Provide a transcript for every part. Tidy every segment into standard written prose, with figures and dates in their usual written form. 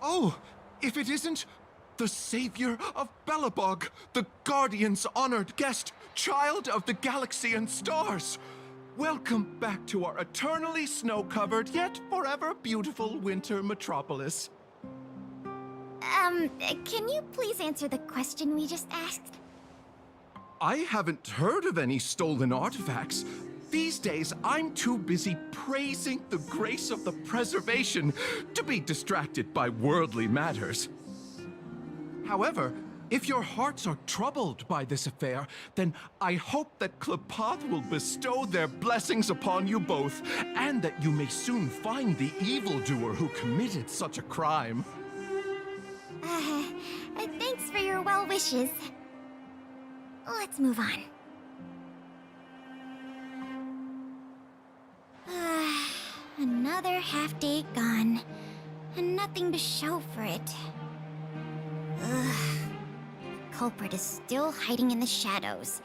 Oh, if it isn't the savior of Belobog, the Guardian's honored guest, child of the galaxy and stars. Welcome back to our eternally snow-covered yet forever beautiful winter metropolis. Can you please answer the question we just asked? I haven't heard of any stolen artifacts. These days, I'm too busy praising the grace of the preservation to be distracted by worldly matters. However, if your hearts are troubled by this affair, then I hope that Klepoth will bestow their blessings upon you both, and that you may soon find the evildoer who committed such a crime. Thanks for your well wishes. Let's move on. Another half day gone, and nothing to show for it. The culprit is still hiding in the shadows.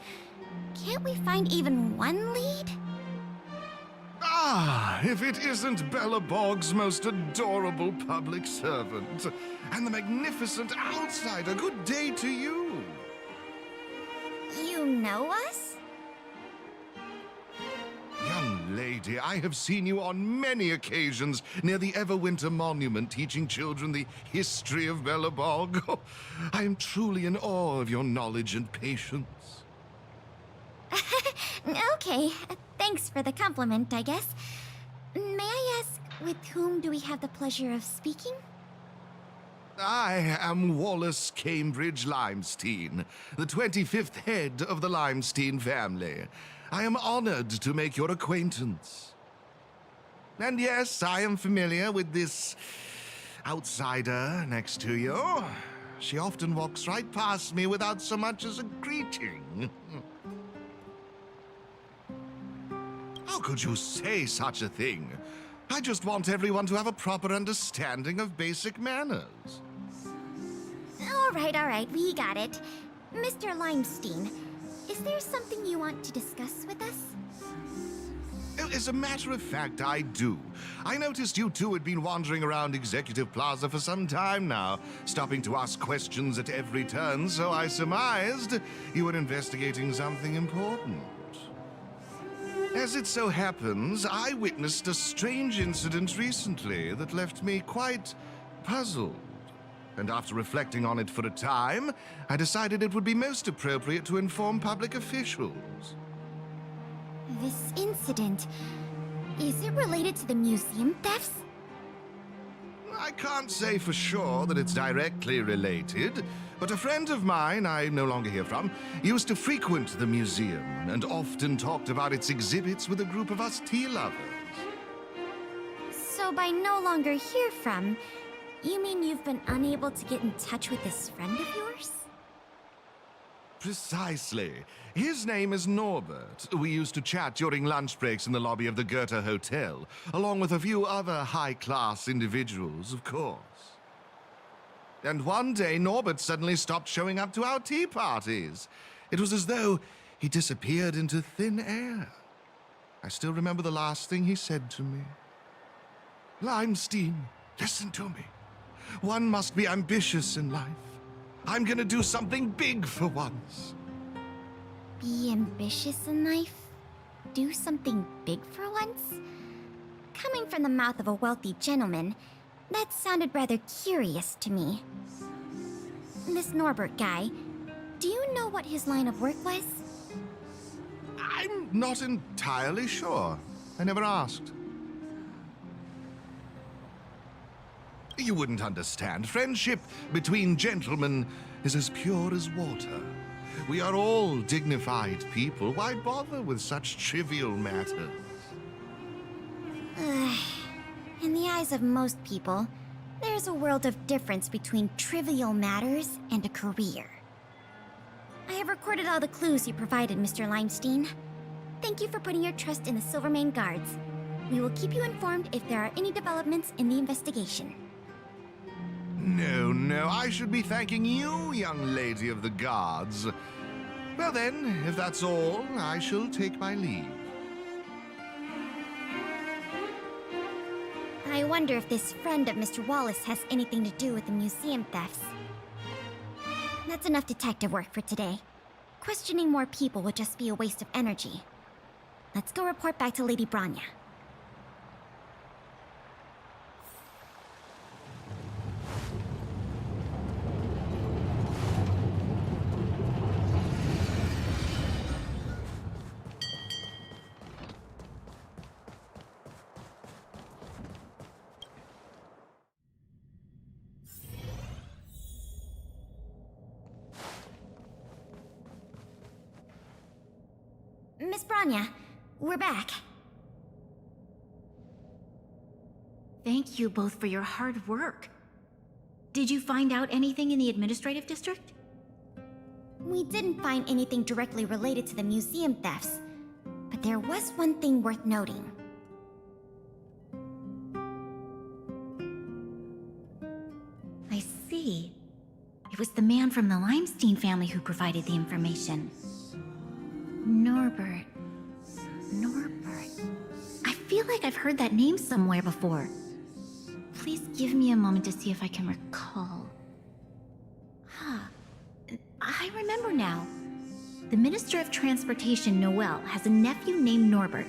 Can't we find even one lead? Ah, if it isn't Belobog's most adorable public servant, and the magnificent outsider, good day to you. You know us? Young lady, I have seen you on many occasions near the Everwinter Monument teaching children the history of Belobog. I am truly in awe of your knowledge and patience. Okay, thanks for the compliment, I guess. May I ask, with whom do we have the pleasure of speaking? I am Wallace Cambridge Limestein, the 25th head of the Limestein family. I am honored to make your acquaintance. And yes, I am familiar with this outsider next to you. She often walks right past me without so much as a greeting. How could you say such a thing? I just want everyone to have a proper understanding of basic manners. All right, we got it. Mr. Limestein, is there something you want to discuss with us? As a matter of fact, I do. I noticed you two had been wandering around Executive Plaza for some time now, stopping to ask questions at every turn, so I surmised you were investigating something important. As it so happens, I witnessed a strange incident recently that left me quite puzzled. And after reflecting on it for a time, I decided it would be most appropriate to inform public officials. This incident, is it related to the museum thefts? I can't say for sure that it's directly related, but a friend of mine I no longer hear from used to frequent the museum and often talked about its exhibits with a group of us tea lovers. So by no longer hear from, you mean you've been unable to get in touch with this friend of yours? Precisely. His name is Norbert. We used to chat during lunch breaks in the lobby of the Goethe Hotel, along with a few other high-class individuals, of course. And one day, Norbert suddenly stopped showing up to our tea parties. It was as though he disappeared into thin air. I still remember the last thing he said to me. Limestein, listen to me. One must be ambitious in life. I'm gonna do something big for once. Be ambitious in life? Do something big for once? Coming from the mouth of a wealthy gentleman, that sounded rather curious to me. This Norbert guy, do you know what his line of work was? I'm not entirely sure. I never asked. You wouldn't understand. Friendship between gentlemen is as pure as water. We are all dignified people. Why bother with such trivial matters? In the eyes of most people, there's a world of difference between trivial matters and a career. I have recorded all the clues you provided, Mr. Limestein. Thank you for putting your trust in the Silvermane Guards. We will keep you informed if there are any developments in the investigation. No, I should be thanking you, young lady of the guards. Well then, if that's all, I shall take my leave. I wonder if this friend of Mr. Wallace has anything to do with the museum thefts. That's enough detective work for today. Questioning more people would just be a waste of energy. Let's go report back to Lady Branya. Miss Branya, we're back. Thank you both for your hard work. Did you find out anything in the administrative district? We didn't find anything directly related to the museum thefts, but there was one thing worth noting. I see. It was the man from the Limestein family who provided the information. Norbert. I feel like I've heard that name somewhere before. Please give me a moment to see if I can recall. I remember now. The Minister of Transportation, Noel, has a nephew named Norbert.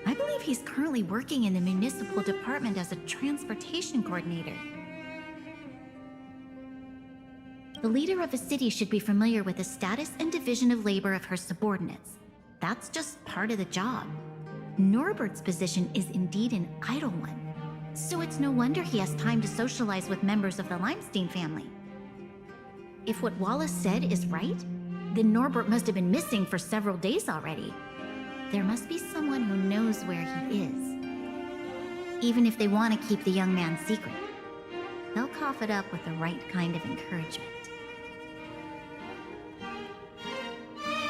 I believe he's currently working in the municipal department as a transportation coordinator. The leader of a city should be familiar with the status and division of labor of her subordinates. That's just part of the job. Norbert's position is indeed an idle one, so it's no wonder he has time to socialize with members of the Limestein family. If what Wallace said is right, then Norbert must have been missing for several days already. There must be someone who knows where he is. Even if they want to keep the young man secret, they'll cough it up with the right kind of encouragement.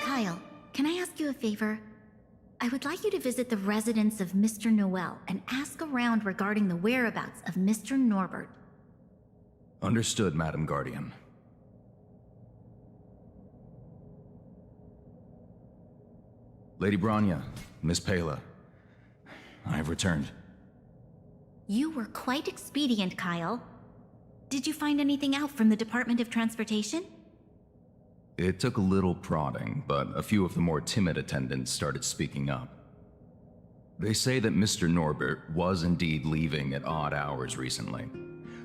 Kyle, can I ask you a favor? I would like you to visit the residence of Mr. Noel and ask around regarding the whereabouts of Mr. Norbert. Understood, Madam Guardian. Lady Branya, Miss Pela, I have returned. You were quite expedient, Kyle. Did you find anything out from the Department of Transportation? It took a little prodding, but a few of the more timid attendants started speaking up. They say that Mr. Norbert was indeed leaving at odd hours recently.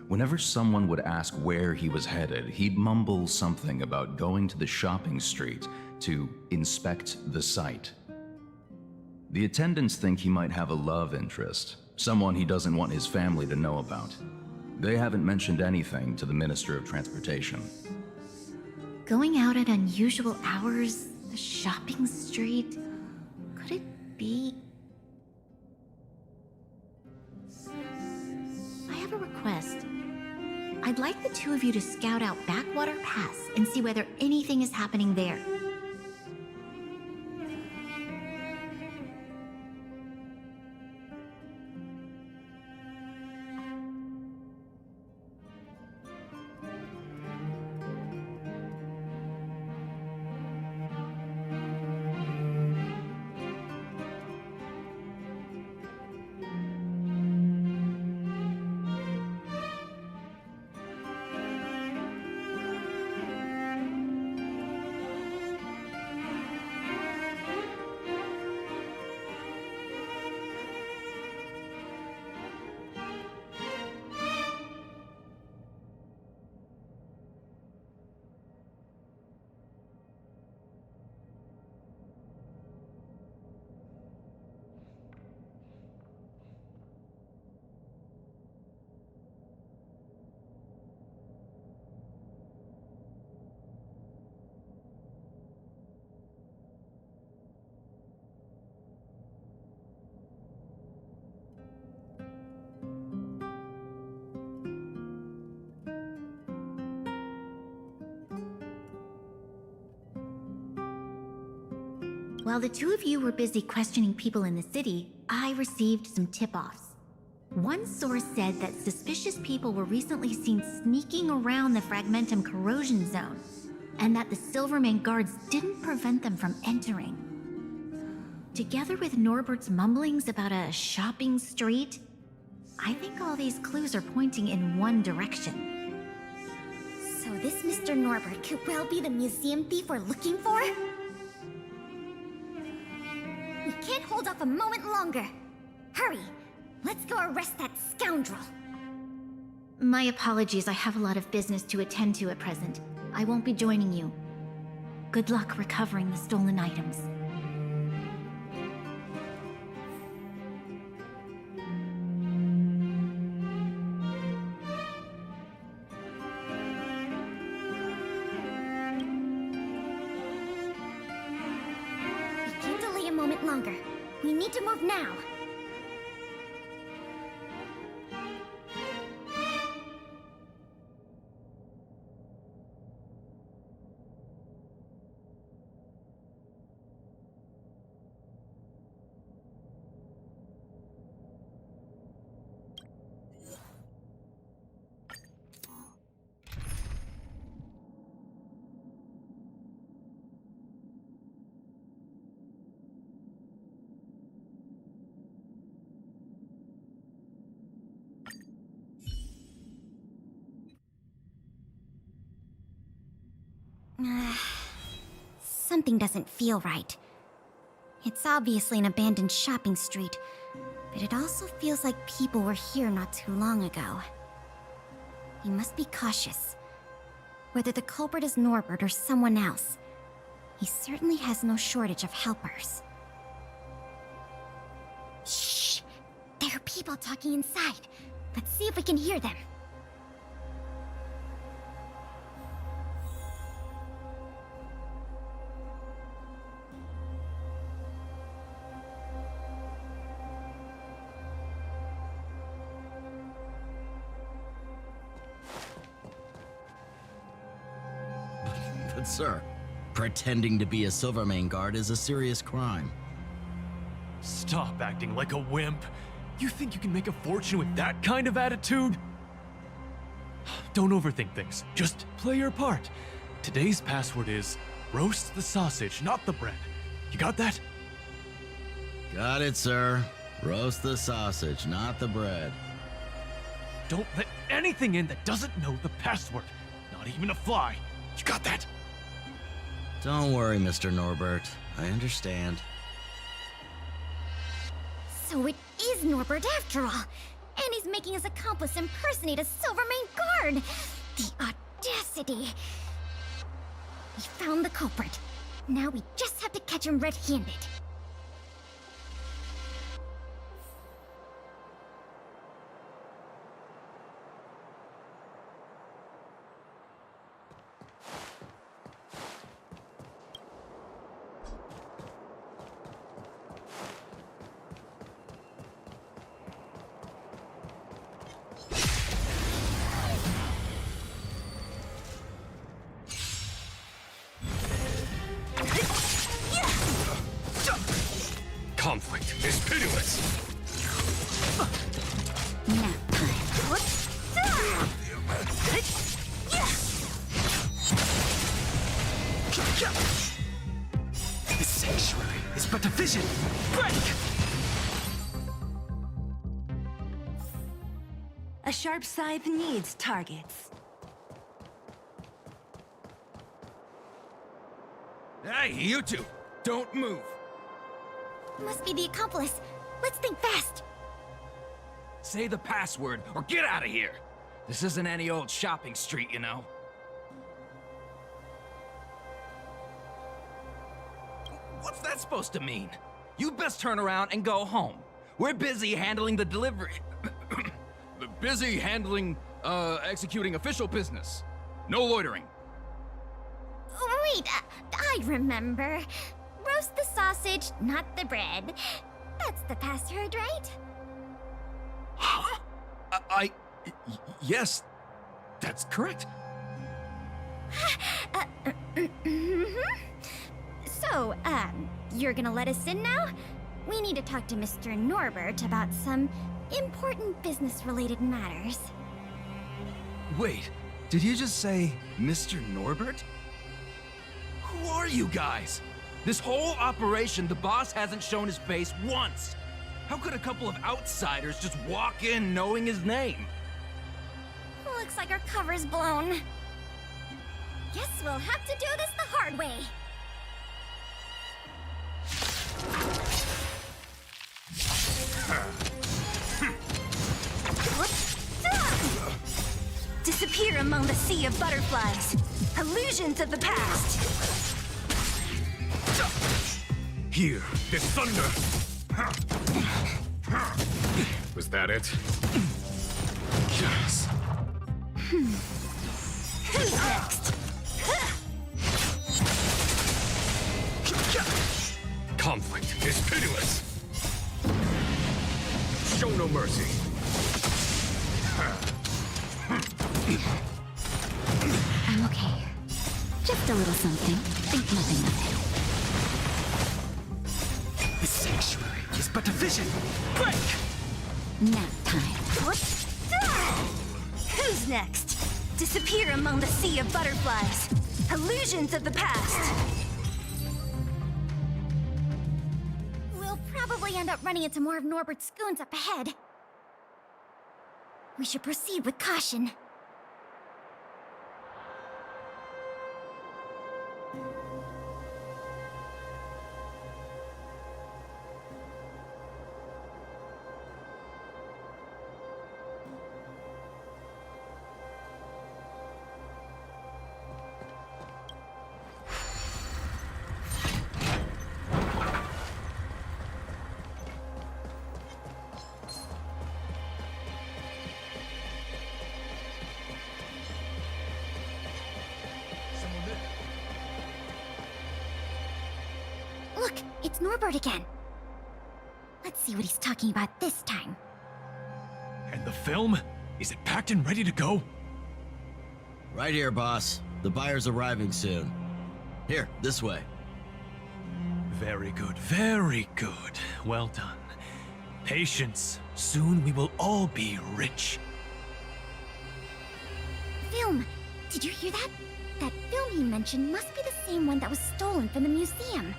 Whenever someone would ask where he was headed, he'd mumble something about going to the shopping street to inspect the site. The attendants think he might have a love interest, someone he doesn't want his family to know about. They haven't mentioned anything to the Minister of Transportation. Going out at unusual hours, the shopping street, could it be? I have a request. I'd like the two of you to scout out Backwater Pass and see whether anything is happening there. While the two of you were busy questioning people in the city, I received some tip-offs. One source said that suspicious people were recently seen sneaking around the Fragmentum corrosion zone, and that the Silverman guards didn't prevent them from entering. Together with Norbert's mumblings about a shopping street, I think all these clues are pointing in one direction. So this Mr. Norbert could well be the museum thief we're looking for? We can't hold off a moment longer. Hurry! Let's go arrest that scoundrel! My apologies, I have a lot of business to attend to at present. I won't be joining you. Good luck recovering the stolen items. We can't delay a moment longer. We need to move now. Something doesn't feel right. It's obviously an abandoned shopping street, but it also feels like people were here not too long ago. We must be cautious. Whether the culprit is Norbert or someone else, he certainly has no shortage of helpers. Shh! There are people talking inside. Let's see if we can hear them. But sir, pretending to be a Silvermane guard is a serious crime. Stop acting like a wimp. You think you can make a fortune with that kind of attitude? Don't overthink things. Just play your part. Today's password is roast the sausage, not the bread. You got that? Got it, sir. Roast the sausage, not the bread. Don't let anything in that doesn't know the password. Not even a fly. You got that? Don't worry, Mr. Norbert. I understand. So it is Norbert after all. And he's making his accomplice impersonate a Silvermane guard. The audacity. We found the culprit. Now we just have to catch him red-handed. Conflict is pitiless. This sanctuary is but a vision. Break! A sharp scythe needs targets. Hey, you two! Don't move! Must be the accomplice. Let's think fast. Say the password, or get out of here! This isn't any old shopping street, you know. What's that supposed to mean? You best turn around and go home. We're busy handling the delivery. Busy handling, executing official business. No loitering. Wait, I remember. Roast the sausage, not the bread. That's the password, right? Yes, that's correct. So, you're gonna let us in now? We need to talk to Mr. Norbert about some important business-related matters. Wait, did you just say Mr. Norbert? Who are you guys? This whole operation, the boss hasn't shown his face once. How could a couple of outsiders just walk in knowing his name? Looks like our cover's blown. Guess we'll have to do this the hard way. Disappear among the sea of butterflies. Illusions of the past. Here, this thunder! Was that it? Yes. Who's next? Conflict is pitiless! Show no mercy. I'm okay. Just a little something. Think nothing of it. The sanctuary is but a vision. Break! Nap time. Who's next? Disappear among the sea of butterflies. Illusions of the past. We'll probably end up running into more of Norbert's goons up ahead. We should proceed with caution. Look, it's Norbert again. Let's see what he's talking about this time. And the film? Is it packed and ready to go? Right here, boss. The buyer's arriving soon. Here, this way. Very good, very good. Well done. Patience. Soon we will all be rich. Film! Did you hear that? That film he mentioned must be the same one that was stolen from the museum.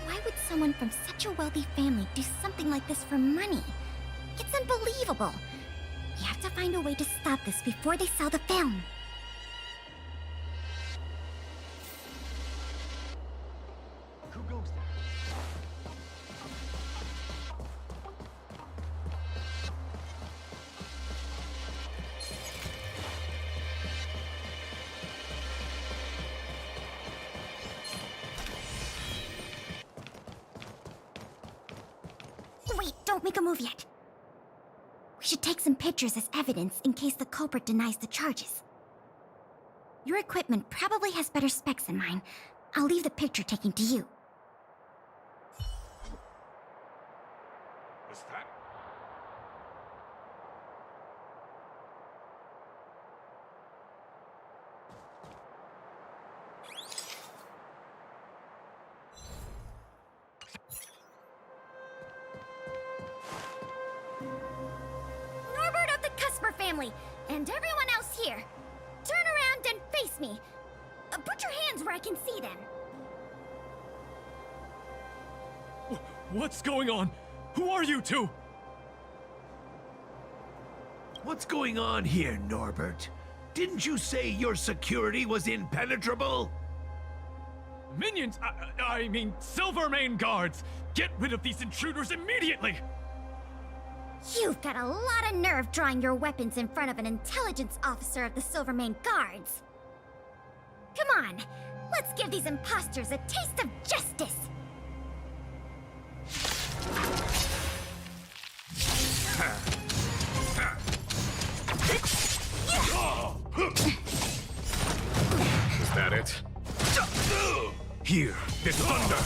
Why would someone from such a wealthy family do something like this for money? It's unbelievable. We have to find a way to stop this before they sell the film. Who goes there? Wait, don't make a move yet. We should take some pictures as evidence in case the culprit denies the charges. Your equipment probably has better specs than mine. I'll leave the picture taking to you. Was that? Norbert of the Cusper family, and everyone else here. Turn around and face me. Put your hands where I can see them. What's going on? Who are you two? What's going on here, Norbert? Didn't you say your security was impenetrable? Minions! I mean, Silvermane guards! Get rid of these intruders immediately! You've got a lot of nerve drawing your weapons in front of an intelligence officer of the Silvermane Guards. Come on, let's give these imposters a taste of justice. Was that it? Here, this thunder!